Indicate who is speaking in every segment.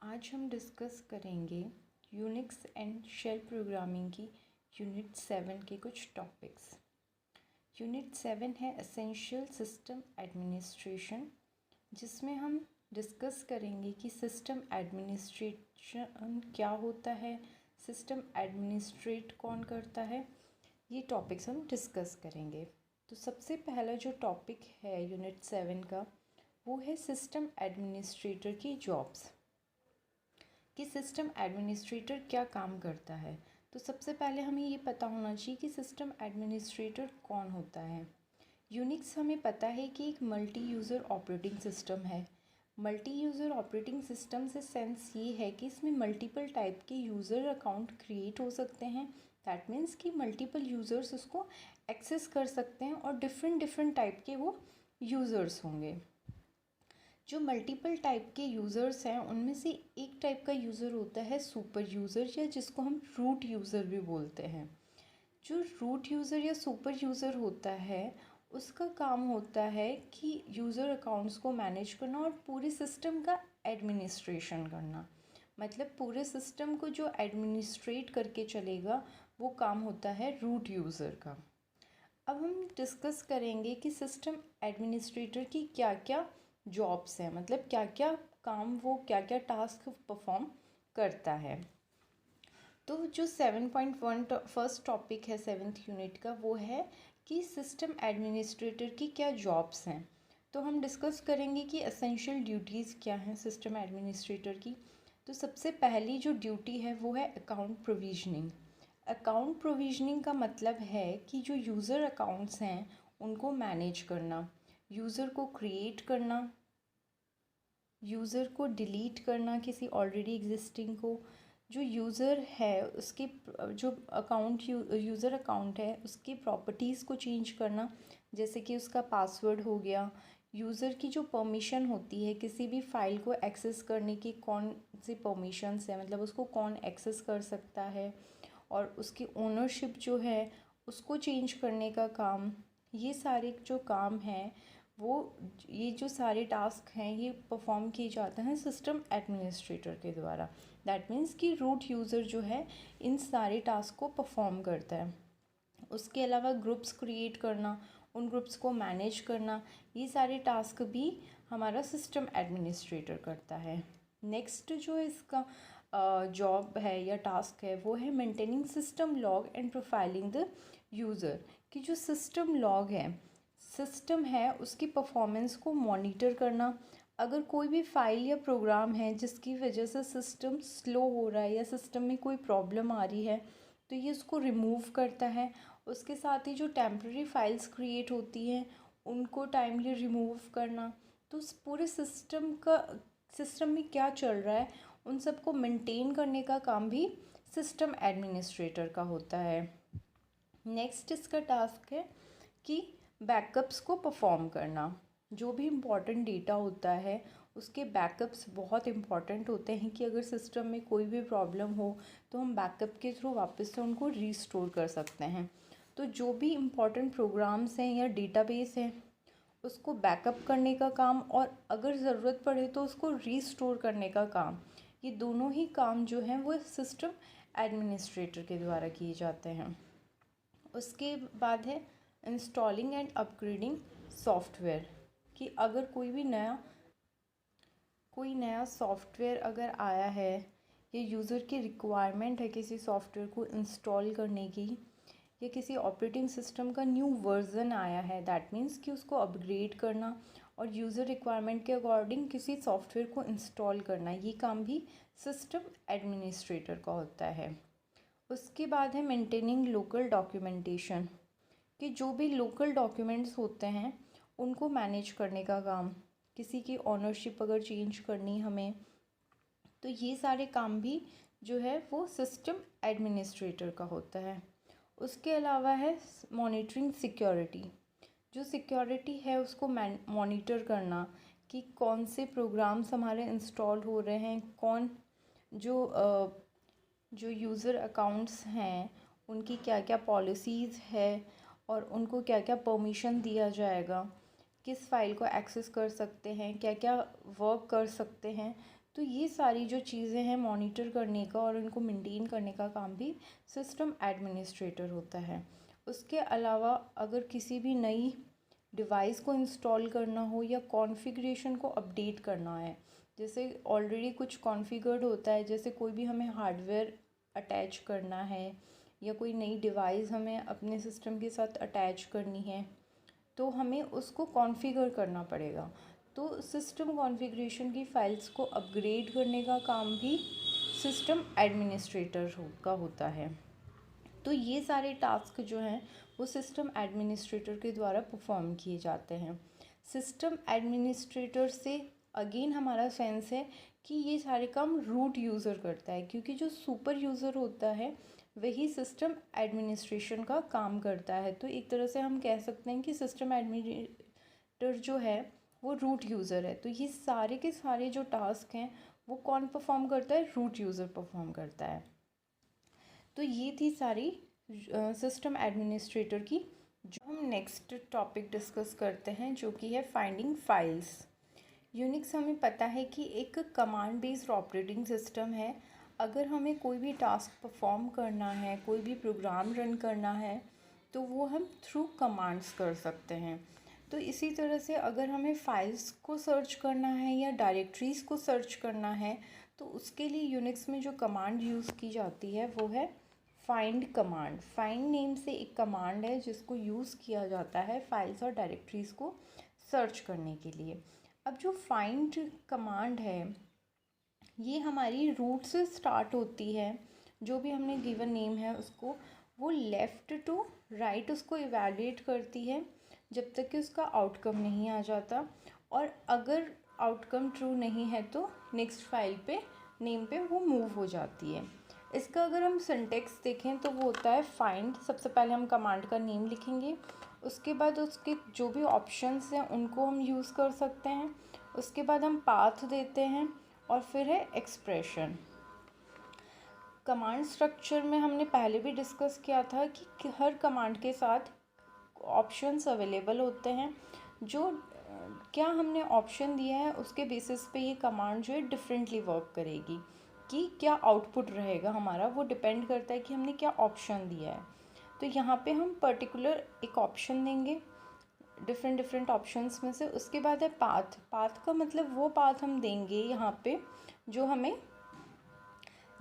Speaker 1: आज हम डिस्कस करेंगे यूनिक्स एंड शेल प्रोग्रामिंग की यूनिट 7 के कुछ टॉपिक्स। यूनिट 7 है एसेंशियल सिस्टम एडमिनिस्ट्रेशन, जिसमें हम डिस्कस करेंगे कि सिस्टम एडमिनिस्ट्रेशन क्या होता है, सिस्टम एडमिनिस्ट्रेट कौन करता है, ये टॉपिक्स हम डिस्कस करेंगे। तो सबसे पहला जो टॉपिक है यूनिट 7 का वो है सिस्टम एडमिनिस्ट्रेटर की जॉब्स, कि सिस्टम एडमिनिस्ट्रेटर क्या काम करता है। तो सबसे पहले हमें ये पता होना चाहिए कि सिस्टम एडमिनिस्ट्रेटर कौन होता है। यूनिक्स हमें पता है कि एक मल्टी यूज़र ऑपरेटिंग सिस्टम है। मल्टी यूज़र ऑपरेटिंग सिस्टम से सेंस ये है कि इसमें मल्टीपल टाइप के यूज़र अकाउंट क्रिएट हो सकते हैं। दैट मीन्स कि मल्टीपल यूज़र्स उसको एक्सेस कर सकते हैं और डिफरेंट टाइप के वो यूज़र्स होंगे। जो मल्टीपल टाइप के यूज़र्स हैं उनमें से एक टाइप का यूज़र होता है सुपर यूज़र, या जिसको हम रूट यूज़र भी बोलते हैं। जो रूट यूज़र या सुपर यूज़र होता है उसका काम होता है कि यूज़र अकाउंट्स को मैनेज करना और पूरे सिस्टम का एडमिनिस्ट्रेशन करना। मतलब पूरे सिस्टम को जो एडमिनिस्ट्रेट करके चलेगा वो काम होता है रूट यूज़र का। अब हम डिस्कस करेंगे कि सिस्टम एडमिनिस्ट्रेटर की क्या क्या जॉब्स हैं, मतलब क्या क्या काम, वो क्या क्या टास्क परफॉर्म करता है। तो जो 7.1 फर्स्ट टॉपिक है 7th यूनिट का वो है कि सिस्टम एडमिनिस्ट्रेटर की क्या जॉब्स हैं। तो हम डिस्कस करेंगे कि एसेंशियल ड्यूटीज़ क्या हैं सिस्टम एडमिनिस्ट्रेटर की। तो सबसे पहली जो ड्यूटी है वो है अकाउंट प्रोविजनिंग। अकाउंट प्रोविजनिंग का मतलब है कि जो यूज़र अकाउंट्स हैं उनको मैनेज करना, यूज़र को क्रिएट करना, यूज़र को डिलीट करना किसी ऑलरेडी एग्जिस्टिंग को, जो यूज़र है उसके जो अकाउंट यूज़र अकाउंट है उसकी प्रॉपर्टीज़ को चेंज करना, जैसे कि उसका पासवर्ड हो गया। यूज़र की जो परमिशन होती है किसी भी फाइल को एक्सेस करने की, कौन सी परमिशंस है, मतलब उसको कौन एक्सेस कर सकता है, और उसकी ओनरशिप जो है उसको चेंज करने का काम। ये सारे जो काम हैं वो, ये जो सारे टास्क हैं ये परफॉर्म किए जाते हैं सिस्टम एडमिनिस्ट्रेटर के द्वारा। दैट मीन्स कि रूट यूज़र जो है इन सारे टास्क को परफॉर्म करता है। उसके अलावा ग्रुप्स क्रिएट करना, उन ग्रुप्स को मैनेज करना, ये सारे टास्क भी हमारा सिस्टम एडमिनिस्ट्रेटर करता है। नेक्स्ट जो इसका जॉब है या टास्क है वो है maintaining system log and profiling the user. कि जो सिस्टम लॉग है, सिस्टम है उसकी परफॉर्मेंस को मॉनिटर करना। अगर कोई भी फाइल या प्रोग्राम है जिसकी वजह से सिस्टम स्लो हो रहा है या सिस्टम में कोई प्रॉब्लम आ रही है तो ये उसको रिमूव करता है। उसके साथ ही जो टेम्प्रेरी फाइल्स क्रिएट होती हैं उनको टाइमली रिमूव करना। तो उस पूरे सिस्टम में क्या चल रहा है उन सबको मेंटेन करने का काम भी सिस्टम एडमिनिस्ट्रेटर का होता है। नेक्स्ट इसका टास्क है कि बैकअप्स को परफॉर्म करना। जो भी इम्पॉर्टेंट डेटा होता है उसके बैकअप्स बहुत इम्पॉर्टेंट होते हैं कि अगर सिस्टम में कोई भी प्रॉब्लम हो तो हम बैकअप के थ्रू वापस से उनको रीस्टोर कर सकते हैं। तो जो भी इम्पॉर्टेंट प्रोग्राम्स हैं या डेटाबेस हैं उसको बैकअप करने का काम, और अगर ज़रूरत पड़े तो उसको रीस्टोर करने का काम, ये दोनों ही काम जो हैं वो सिस्टम एडमिनिस्ट्रेटर के द्वारा किए जाते हैं। उसके बाद है इंस्टॉलिंग एंड अपग्रेडिंग सॉफ्टवेयर। कि अगर कोई नया सॉफ्टवेयर अगर आया है या यूज़र की रिक्वायरमेंट है किसी सॉफ्टवेयर को इंस्टॉल करने की, या किसी ऑपरेटिंग सिस्टम का न्यू वर्ज़न आया है, दैट मीन्स कि उसको अपग्रेड करना और यूज़र रिक्वायरमेंट के अकॉर्डिंग किसी सॉफ्टवेयर को इंस्टॉल करना, ये काम भी सिस्टम एडमिनिस्ट्रेटर का होता है। उसके बाद है मेंटेनिंग लोकल डॉक्यूमेंटेशन। कि जो भी लोकल डॉक्यूमेंट्स होते हैं उनको मैनेज करने का काम, किसी की ऑनरशिप अगर चेंज करनी हमें, तो ये सारे काम भी जो है वो सिस्टम एडमिनिस्ट्रेटर का होता है। उसके अलावा है मॉनिटरिंग सिक्योरिटी। जो सिक्योरिटी है उसको मॉनिटर करना कि कौन से प्रोग्राम्स हमारे इंस्टॉल हो रहे हैं, कौन जो यूज़र अकाउंट्स हैं उनकी क्या क्या पॉलिसीज़ है और उनको क्या क्या परमिशन दिया जाएगा, किस फाइल को एक्सेस कर सकते हैं, क्या क्या वर्क कर सकते हैं। तो ये सारी जो चीज़ें हैं मॉनिटर करने का और उनको मेंटेन करने का काम भी सिस्टम एडमिनिस्ट्रेटर होता है। उसके अलावा अगर किसी भी नई डिवाइस को इंस्टॉल करना हो या कॉन्फ़िगरेशन को अपडेट करना है, जैसे ऑलरेडी कुछ कॉन्फ़िगर्ड होता है, जैसे कोई भी हमें हार्डवेयर अटैच करना है या कोई नई डिवाइस हमें अपने सिस्टम के साथ अटैच करनी है, तो हमें उसको कॉन्फ़िगर करना पड़ेगा। तो सिस्टम कॉन्फ़िगरेशन की फ़ाइल्स को अपग्रेड करने का काम भी सिस्टम एडमिनिस्ट्रेटर का होता है। तो ये सारे टास्क जो हैं वो सिस्टम एडमिनिस्ट्रेटर के द्वारा परफॉर्म किए जाते हैं। सिस्टम एडमिनिस्ट्रेटर से अगेन हमारा सेंस है कि ये सारे काम रूट यूज़र करता है, क्योंकि जो सुपर यूज़र होता है वही सिस्टम एडमिनिस्ट्रेशन का काम करता है। तो एक तरह से हम कह सकते हैं कि सिस्टम एडमिनिस्ट्रेटर जो है वो रूट यूज़र है। तो ये सारे के सारे जो टास्क हैं वो कौन परफॉर्म करता है? रूट यूज़र परफॉर्म करता है। तो ये थी सारी सिस्टम एडमिनिस्ट्रेटर की। जो हम नेक्स्ट टॉपिक डिस्कस करते हैं जो कि है फाइंडिंग फाइल्स। यूनिक्स हमें पता है कि एक कमांड बेस्ड ऑपरेटिंग सिस्टम है। अगर हमें कोई भी टास्क परफॉर्म करना है, कोई भी प्रोग्राम रन करना है, तो वो हम थ्रू कमांड्स कर सकते हैं। तो इसी तरह से अगर हमें फाइल्स को सर्च करना है या डायरेक्टरीज़ को सर्च करना है, तो उसके लिए यूनिक्स में जो कमांड यूज़ की जाती है वो है फाइंड कमांड। फाइंड नेम से एक कमांड है जिसको यूज़ किया जाता है फाइल्स और डायरेक्टरीज़ को सर्च करने के लिए। अब जो फाइंड कमांड है ये हमारी रूट से स्टार्ट होती है। जो भी हमने गिवन नेम है उसको वो लेफ़्ट टू राइट उसको इवैल्यूएट करती है जब तक कि उसका आउटकम नहीं आ जाता, और अगर आउटकम ट्रू नहीं है तो नेक्स्ट फाइल पे नेम पे वो मूव हो जाती है। इसका अगर हम सिंटेक्स देखें तो वो होता है फाइंड। सबसे पहले हम कमांड का नेम लिखेंगे, उसके बाद उसके जो भी ऑप्शंस हैं उनको हम यूज़ कर सकते हैं, उसके बाद हम पाथ देते हैं और फिर है एक्सप्रेशन। कमांड स्ट्रक्चर में हमने पहले भी डिस्कस किया था कि हर कमांड के साथ ऑप्शंस अवेलेबल होते हैं। जो क्या हमने ऑप्शन दिया है उसके बेसिस पे ये कमांड जो है डिफरेंटली वर्क करेगी, कि क्या आउटपुट रहेगा हमारा वो डिपेंड करता है कि हमने क्या ऑप्शन दिया है। तो यहाँ पे हम पर्टिकुलर एक ऑप्शन देंगे डिफरेंट ऑप्शंस में से। उसके बाद है पाथ। पाथ का मतलब वो पाथ हम देंगे यहाँ पे जो हमें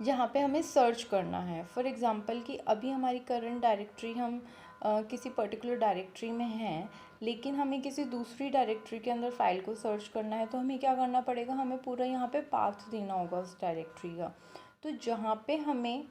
Speaker 1: जहाँ पे हमें सर्च करना है। फॉर एग्ज़ाम्पल कि अभी हमारी करंट डायरेक्टरी हम किसी पर्टिकुलर डायरेक्टरी में हैं, लेकिन हमें किसी दूसरी डायरेक्टरी के अंदर फ़ाइल को सर्च करना है, तो हमें क्या करना पड़ेगा? हमें पूरा यहाँ पे पाथ देना होगा उस डायरेक्टरी का। तो जहाँ पे हमें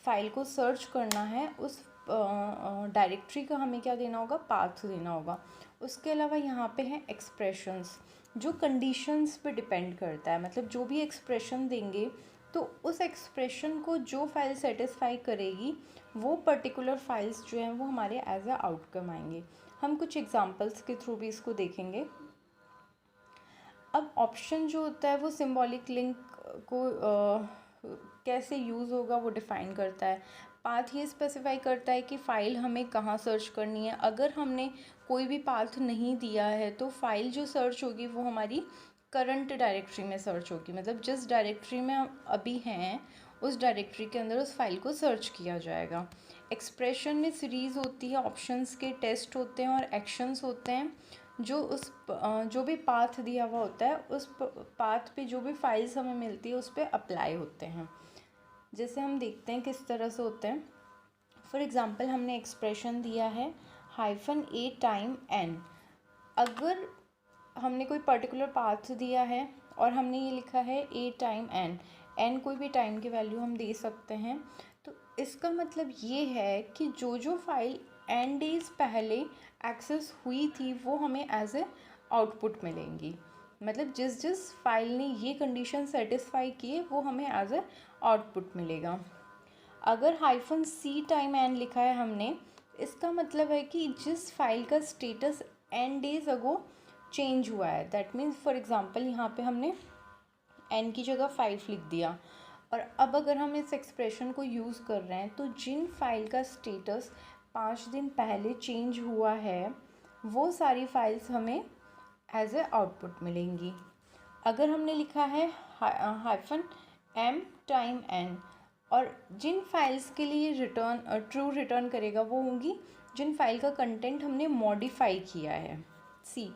Speaker 1: फ़ाइल को सर्च करना है उस डायरेक्टरी का हमें क्या देना होगा? पाथ देना होगा। उसके अलावा यहाँ पे हैं एक्सप्रेशंस, जो कंडीशंस पे डिपेंड करता है। मतलब जो भी एक्सप्रेशन देंगे तो उस एक्सप्रेशन को जो फाइल सेटिस्फाई करेगी वो पर्टिकुलर फाइल्स जो हैं वो हमारे एज अ आउटकम आएंगे। हम कुछ एग्जांपल्स के थ्रू भी इसको देखेंगे। अब ऑप्शन जो होता है वो सिंबॉलिक लिंक को कैसे यूज़ होगा वो डिफ़ाइन करता है। पाथ ये स्पेसिफाई करता है कि फ़ाइल हमें कहाँ सर्च करनी है। अगर हमने कोई भी पाथ नहीं दिया है तो फ़ाइल जो सर्च होगी वो हमारी करंट डायरेक्टरी में सर्च होगी। मतलब जिस डायरेक्टरी में हम अभी हैं उस डायरेक्टरी के अंदर उस फाइल को सर्च किया जाएगा। एक्सप्रेशन में सीरीज़ होती है, ऑप्शंस के टेस्ट होते हैं और एक्शंस होते हैं जो जो भी पाथ दिया हुआ होता है उस पाथ पे जो भी फाइल्स हमें मिलती है उस पर अप्लाई होते हैं। जैसे हम देखते हैं किस तरह से होते हैं। फॉर एग्ज़ाम्पल हमने एक्सप्रेशन दिया है -a टाइम n। अगर हमने कोई पर्टिकुलर पाथ दिया है और हमने ये लिखा है a टाइम n कोई भी टाइम की वैल्यू हम दे सकते हैं, तो इसका मतलब ये है कि जो फाइल n डेज़ पहले एक्सेस हुई थी वो हमें एज ए आउटपुट मिलेंगी। मतलब जिस फाइल ने ये कंडीशन सेटिस्फाई किए वो हमें एज ए आउटपुट मिलेगा। अगर -c टाइम n लिखा है हमने, इसका मतलब है कि जिस फाइल का स्टेटस n डेज़ अगो चेंज हुआ है। दैट मीन्स फॉर एग्ज़ाम्पल यहाँ पे हमने n की जगह 5 लिख दिया, और अब अगर हम इस एक्सप्रेशन को यूज़ कर रहे हैं तो जिन फाइल का स्टेटस 5 दिन पहले चेंज हुआ है वो सारी फाइल्स हमें एज ए आउटपुट मिलेंगी। अगर हमने लिखा है हाइफन m टाइम n। और जिन फाइल्स के लिए रिटर्न ट्रू रिटर्न करेगा वो होंगी जिन फाइल का कंटेंट हमने मॉडिफाई किया है। सी,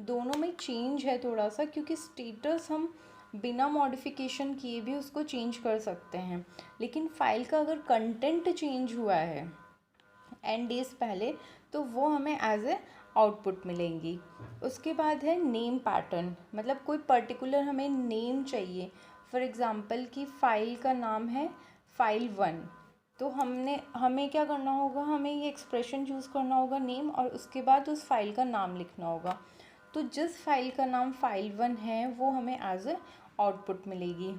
Speaker 1: दोनों में चेंज है थोड़ा सा, क्योंकि स्टेटस हम बिना मॉडिफिकेशन किए भी उसको चेंज कर सकते हैं, लेकिन फाइल का अगर कंटेंट चेंज हुआ है n डेज पहले तो वो हमें एज ए आउटपुट मिलेंगी। उसके बाद है नेम पैटर्न, मतलब कोई पर्टिकुलर हमें नेम चाहिए। फॉर एग्ज़ाम्पल कि फ़ाइल का नाम है file1, तो हमें क्या करना होगा, हमें ये एक्सप्रेशन चूज़ करना होगा नेम, और उसके बाद उस फाइल का नाम लिखना होगा। तो जिस फाइल का नाम file1 है वो हमें एज ए आउटपुट मिलेगी।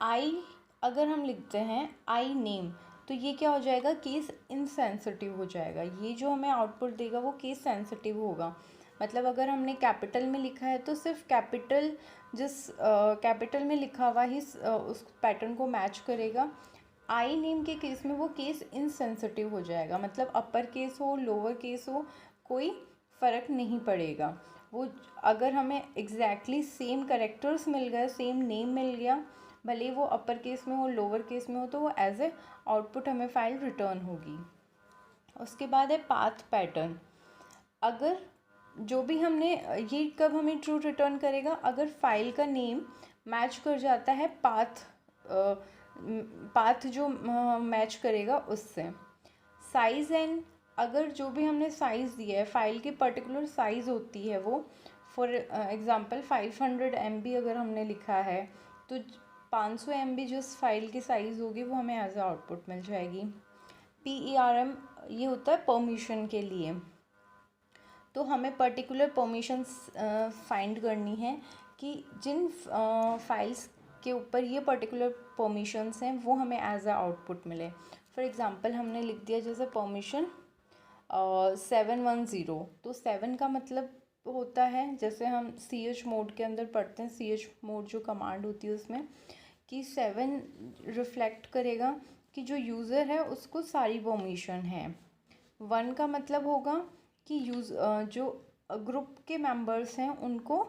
Speaker 1: आई अगर हम लिखते हैं आई नेम, तो ये क्या हो जाएगा, केस इनसेंसिटिव हो जाएगा। ये जो हमें आउटपुट देगा वो केस सेंसिटिव होगा। मतलब अगर हमने कैपिटल में लिखा है तो सिर्फ कैपिटल, जिस कैपिटल में लिखा हुआ ही उस पैटर्न को मैच करेगा। आई नेम के केस में वो केस इनसेंसिटिव हो जाएगा, मतलब अपर केस हो लोअर केस हो कोई फ़र्क नहीं पड़ेगा। वो अगर हमें एग्जैक्टली सेम करेक्टर्स मिल गए, सेम नेम मिल गया, भले वो अपर केस में हो लोअर केस में हो, तो वो एज ए आउटपुट हमें फाइल रिटर्न होगी। उसके बाद है पाथ पैटर्न। अगर जो भी हमने ये कब हमें ट्रू रिटर्न करेगा, अगर फाइल का नेम मैच कर जाता है पाथ जो मैच करेगा उससे। साइज़ एंड, अगर जो भी हमने साइज़ दिया है फाइल की पर्टिकुलर साइज़ होती है वो, फॉर एग्ज़ाम्पल 500 MB अगर हमने लिखा है तो 500 MB जिस फाइल की साइज़ होगी वो हमें एज ए आउटपुट मिल जाएगी। PERM ये होता है परमिशन के लिए, तो हमें पर्टिकुलर परमिशंस फाइंड करनी है कि जिन फाइल्स के ऊपर ये पर्टिकुलर परमिशंस हैं वो हमें एज ए आउटपुट मिले। फॉर एग्ज़ाम्पल हमने लिख दिया जैसे परमिशन 710, तो 7 का मतलब होता है, जैसे हम CH मोड के अंदर पढ़ते हैं, CH मोड जो कमांड होती है उसमें, कि 7 रिफ्लेक्ट करेगा कि जो यूज़र है उसको सारी परमिशन है। 1 का मतलब होगा कि जो ग्रुप के मेंबर्स हैं उनको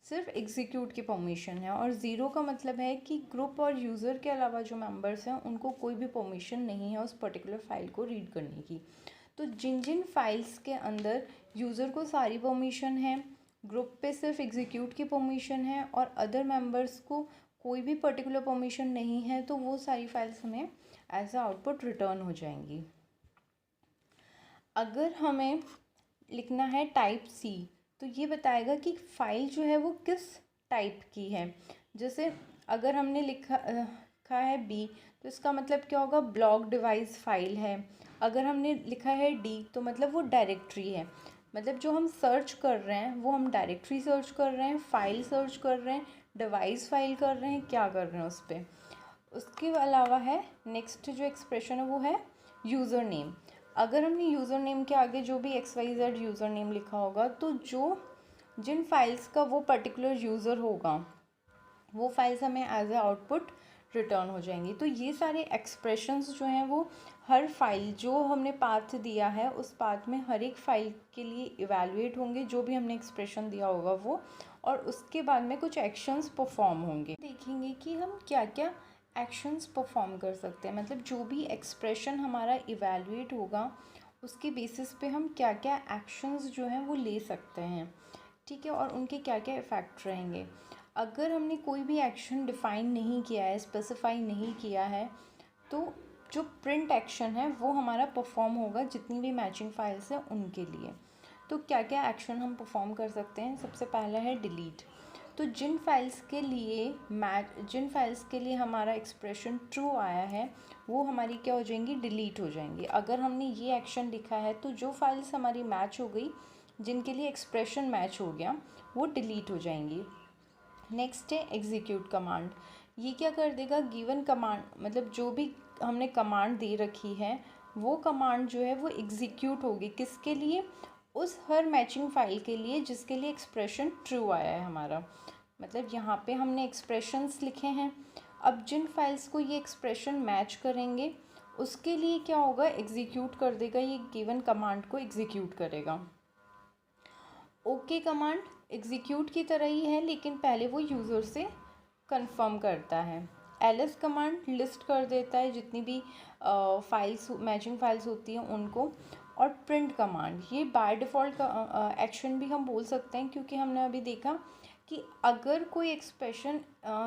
Speaker 1: सिर्फ एग्जीक्यूट की परमिशन है, और 0 का मतलब है कि ग्रुप और यूज़र के अलावा जो मेंबर्स हैं उनको कोई भी परमिशन नहीं है उस पर्टिकुलर फाइल को रीड करने की। तो जिन जिन फाइल्स के अंदर यूज़र को सारी परमिशन है, ग्रुप पे सिर्फ एग्जीक्यूट की परमिशन है, और अदर मेंबर्स को कोई भी पर्टिकुलर परमिशन नहीं है, तो वो सारी फाइल्स हमें एज अ आउटपुट रिटर्न हो जाएंगी। अगर हमें लिखना है टाइप C, तो ये बताएगा कि फ़ाइल जो है वो किस टाइप की है। जैसे अगर हमने लिखा है B, तो इसका मतलब क्या होगा, ब्लॉक डिवाइस फाइल है। अगर हमने लिखा है D, तो मतलब वो डायरेक्टरी है। मतलब जो हम सर्च कर रहे हैं वो हम डायरेक्टरी सर्च कर रहे हैं, फाइल सर्च कर रहे हैं, डिवाइस फाइल कर रहे हैं, क्या कर रहे हैं उस पर। उसके अलावा है नेक्स्ट जो एक्सप्रेशन है वो है यूज़र नेम। अगर हमने यूज़र नेम के आगे जो भी XYZ यूज़र नेम लिखा होगा, तो जिन फाइल्स का वो पर्टिकुलर यूज़र होगा वो फाइल्स हमें एज ए आउटपुट रिटर्न हो जाएंगी। तो ये सारे एक्सप्रेशंस जो हैं वो हर फाइल जो हमने पाथ दिया है उस पाथ में हर एक फाइल के लिए इवैल्यूएट होंगे, जो भी हमने एक्सप्रेशन दिया होगा वो, और उसके बाद में कुछ एक्शंस परफॉर्म होंगे। देखेंगे कि हम क्या क्या एक्शंस परफॉर्म कर सकते हैं, मतलब जो भी एक्सप्रेशन हमारा इवैल्यूएट होगा उसके बेसिस पे हम क्या क्या एक्शंस जो हैं वो ले सकते हैं, ठीक है, और उनके क्या क्या इफ़ेक्ट रहेंगे। अगर हमने कोई भी एक्शन डिफ़ाइन नहीं किया है, स्पेसिफाई नहीं किया है, तो जो प्रिंट एक्शन है वो हमारा परफॉर्म होगा जितनी भी मैचिंग फाइल्स हैं उनके लिए। तो क्या क्या एक्शन हम परफॉर्म कर सकते हैं, सबसे पहला है डिलीट। तो जिन फाइल्स के लिए हमारा एक्सप्रेशन ट्रू आया है वो हमारी क्या हो जाएंगी, डिलीट हो जाएंगी। अगर हमने ये एक्शन लिखा है तो जो फाइल्स हमारी मैच हो गई, जिनके लिए एक्सप्रेशन मैच हो गया, वो डिलीट हो जाएंगी। नेक्स्ट है एग्जीक्यूट कमांड। ये क्या कर देगा, गिवन कमांड, मतलब जो भी हमने कमांड दे रखी है वो कमांड जो है वो एग्जीक्यूट होगी, किसके लिए, उस हर मैचिंग फाइल के लिए जिसके लिए एक्सप्रेशन ट्रू आया है हमारा। मतलब यहाँ पे हमने एक्सप्रेशंस लिखे हैं, अब जिन फाइल्स को ये एक्सप्रेशन मैच करेंगे उसके लिए क्या होगा, एग्जीक्यूट कर देगा, ये गिवन कमांड को एग्जीक्यूट करेगा। ओके कमांड, एग्जीक्यूट की तरह ही है, लेकिन पहले वो यूज़र से कंफर्म करता है। ls कमांड लिस्ट कर देता है जितनी भी फाइल्स, मैचिंग फाइल्स होती हैं उनको। और प्रिंट कमांड, ये बाय डिफ़ॉल्ट का एक्शन भी हम बोल सकते हैं, क्योंकि हमने अभी देखा कि अगर कोई एक्सप्रेशन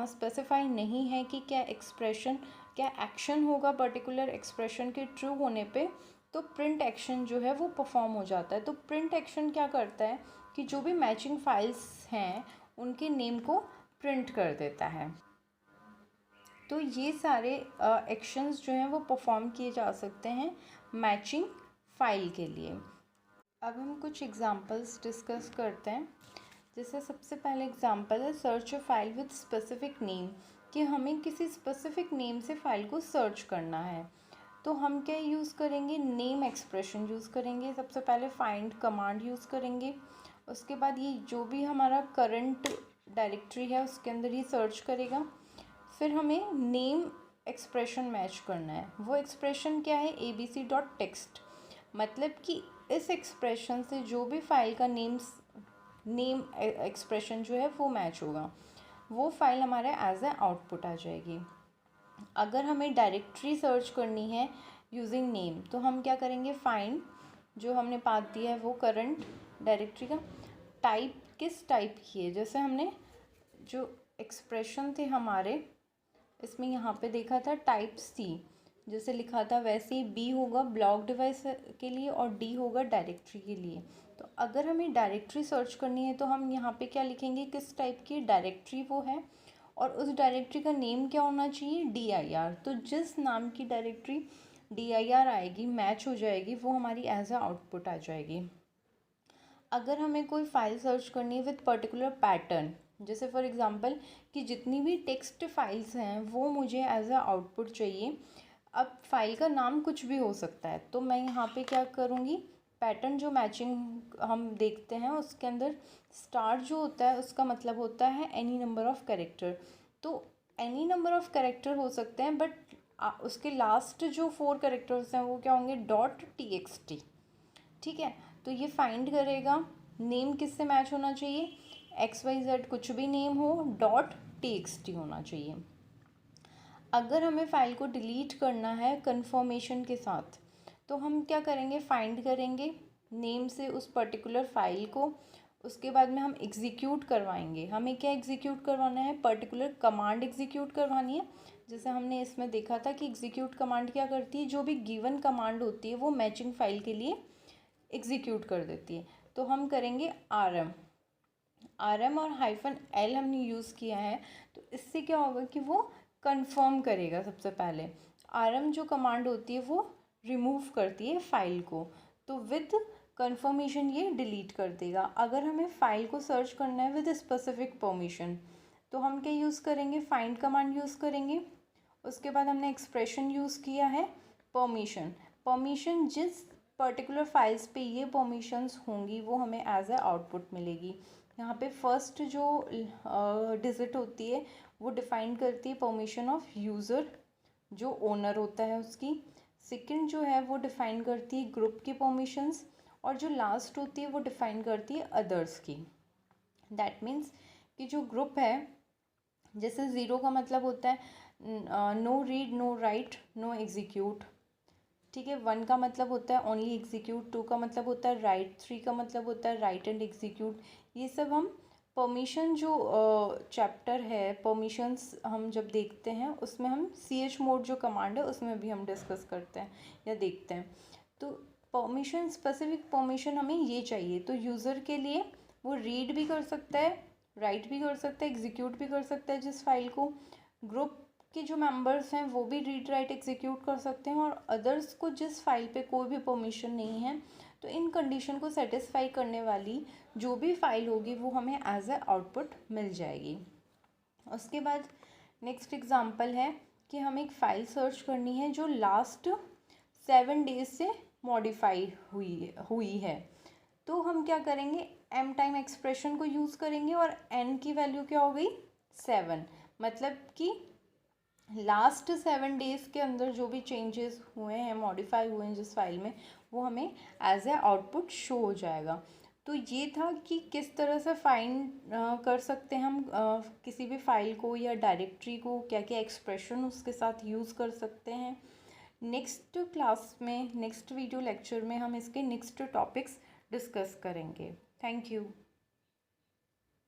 Speaker 1: स्पेसिफाई नहीं है कि क्या एक्सप्रेशन, क्या एक्शन होगा पर्टिकुलर एक्सप्रेशन के ट्रू होने पे, तो प्रिंट एक्शन जो है वो परफॉर्म हो जाता है। तो प्रिंट एक्शन क्या करता है कि जो भी मैचिंग फाइल्स हैं उनके नेम को प्रिंट कर देता है। तो ये सारे एक्शंस जो हैं वो परफॉर्म किए जा सकते हैं मैचिंग फाइल के लिए। अब हम कुछ एग्जांपल्स डिस्कस करते हैं। जैसे सबसे पहले एग्जांपल है search a file with specific name, कि हमें किसी स्पेसिफिक नेम से फाइल को सर्च करना है। तो हम क्या यूज़ करेंगे, नेम एक्सप्रेशन यूज़ करेंगे। सबसे पहले फाइंड कमांड यूज़ करेंगे। उसके बाद ये जो भी हमारा करंट डायरेक्टरी है उसके अंदर ही सर्च करेगा। फिर हमें नेम एक्सप्रेशन मैच करना है। वो एक्सप्रेशन क्या है, abc.txt, मतलब कि इस एक्सप्रेशन से जो भी फाइल का नेम एक्सप्रेशन जो है वो मैच होगा, वो फाइल हमारे एज ए आउटपुट आ जाएगी। अगर हमें डायरेक्टरी सर्च करनी है यूजिंग नेम, तो हम क्या करेंगे, फाइंड, जो हमने पाथ दिया है वो करंट डायरेक्टरी का, टाइप किस टाइप की है, जैसे हमने जो एक्सप्रेशन थे हमारे इसमें यहाँ पे देखा था टाइप सी, जैसे लिखा था वैसे ही बी होगा ब्लॉक डिवाइस के लिए और डी होगा डायरेक्टरी के लिए। तो अगर हमें डायरेक्टरी सर्च करनी है तो हम यहाँ पे क्या लिखेंगे, किस टाइप की डायरेक्टरी वो है, और उस डायरेक्टरी का नेम क्या होना चाहिए, dir। तो जिस नाम की डायरेक्टरी dir आएगी, मैच हो जाएगी, वो हमारी एज अ आउटपुट आ जाएगी। अगर हमें कोई फाइल सर्च करनी है विद पर्टिकुलर पैटर्न, जैसे फॉर एग्जांपल कि जितनी भी टेक्स्ट फाइल्स हैं वो मुझे एज अ आउटपुट चाहिए। अब फाइल का नाम कुछ भी हो सकता है, तो मैं यहाँ पे क्या करूँगी, पैटर्न जो मैचिंग हम देखते हैं उसके अंदर स्टार जो होता है उसका मतलब होता है एनी नंबर ऑफ कैरेक्टर। तो एनी नंबर ऑफ कैरेक्टर हो सकते हैं, बट उसके लास्ट जो 4 कैरेक्टर्स हैं वो क्या होंगे, .txt। ठीक है, तो ये फाइंड करेगा नेम किससे मैच होना चाहिए, XYZ कुछ भी नेम हो, .txt होना चाहिए। अगर हमें फ़ाइल को डिलीट करना है कन्फर्मेशन के साथ, तो हम क्या करेंगे, फाइंड करेंगे नेम से उस पर्टिकुलर फाइल को। उसके बाद में हम एग्जीक्यूट करवाएंगे। हमें क्या एग्जीक्यूट करवाना है, पर्टिकुलर कमांड एग्जीक्यूट करवानी है। जैसे हमने इसमें देखा था कि एग्जीक्यूट कमांड क्या करती है, जो भी गिवन कमांड होती है वो मैचिंग फाइल के लिए एग्जीक्यूट कर देती है। तो हम करेंगे rm और -l हमने यूज़ किया है, तो इससे क्या होगा कि वो कंफर्म करेगा। सबसे पहले rm जो कमांड होती है वो रिमूव करती है फाइल को, तो विद कंफर्मेशन ये डिलीट कर देगा। अगर हमें फ़ाइल को सर्च करना है विद स्पेसिफिक परमिशन, तो हम क्या यूज़ करेंगे, फाइंड कमांड यूज़ करेंगे। उसके बाद हमने एक्सप्रेशन यूज़ किया है परमिशन जिस पर्टिकुलर फाइल्स पे ये परमिशंस होंगी वो हमें एज ए आउटपुट मिलेगी। यहाँ पे फर्स्ट जो डिजिट होती है वो डिफाइन करती है परमिशन ऑफ यूज़र, जो ओनर होता है उसकी। सेकंड जो है वो डिफाइन करती है ग्रुप की परमिशंस, और जो लास्ट होती है वो डिफाइन करती है अदर्स की। दैट मीन्स कि जो ग्रुप है, जैसे 0 का मतलब होता है no read, no write, no execute. ठीक है, 1 का मतलब होता है ओनली एग्जीक्यूट, 2 का मतलब होता है राइट, 3 का मतलब होता है राइट एंड एग्जीक्यूट। ये सब हम परमिशन जो चैप्टर है परमिशंस हम जब देखते हैं उसमें हम chmod जो कमांड है उसमें भी हम डिस्कस करते हैं या देखते हैं। तो परमिशन, स्पेसिफिक परमिशन हमें ये चाहिए। तो यूज़र के लिए वो रीड भी कर सकता है, राइट भी कर सकता है, एग्जीक्यूट भी कर सकता है जिस फाइल को। ग्रुप के जो मेंबर्स हैं वो भी रीड राइट एग्जीक्यूट कर सकते हैं, और अदर्स को जिस फाइल पे कोई भी परमिशन नहीं है, तो इन कंडीशन को सेटिस्फाई करने वाली जो भी फाइल होगी वो हमें एज ए आउटपुट मिल जाएगी। उसके बाद नेक्स्ट एग्जांपल है कि हमें एक फ़ाइल सर्च करनी है जो लास्ट 7 डेज से मॉडिफाई हुई है। तो हम क्या करेंगे, एम टाइम एक्सप्रेशन को यूज़ करेंगे और एन की वैल्यू क्या हो गई 7, मतलब कि लास्ट 7 डेज़ के अंदर जो भी चेंजेस हुए हैं, मॉडिफाई हुए हैं जिस फाइल में, वो हमें एज ए आउटपुट शो हो जाएगा। तो ये था कि किस तरह से फाइंड कर सकते हैं हम किसी भी फाइल को या डायरेक्टरी को, क्या क्या एक्सप्रेशन उसके साथ यूज़ कर सकते हैं। नेक्स्ट क्लास में, नेक्स्ट वीडियो लेक्चर में हम इसके नेक्स्ट टॉपिक्स डिस्कस करेंगे। Thank you.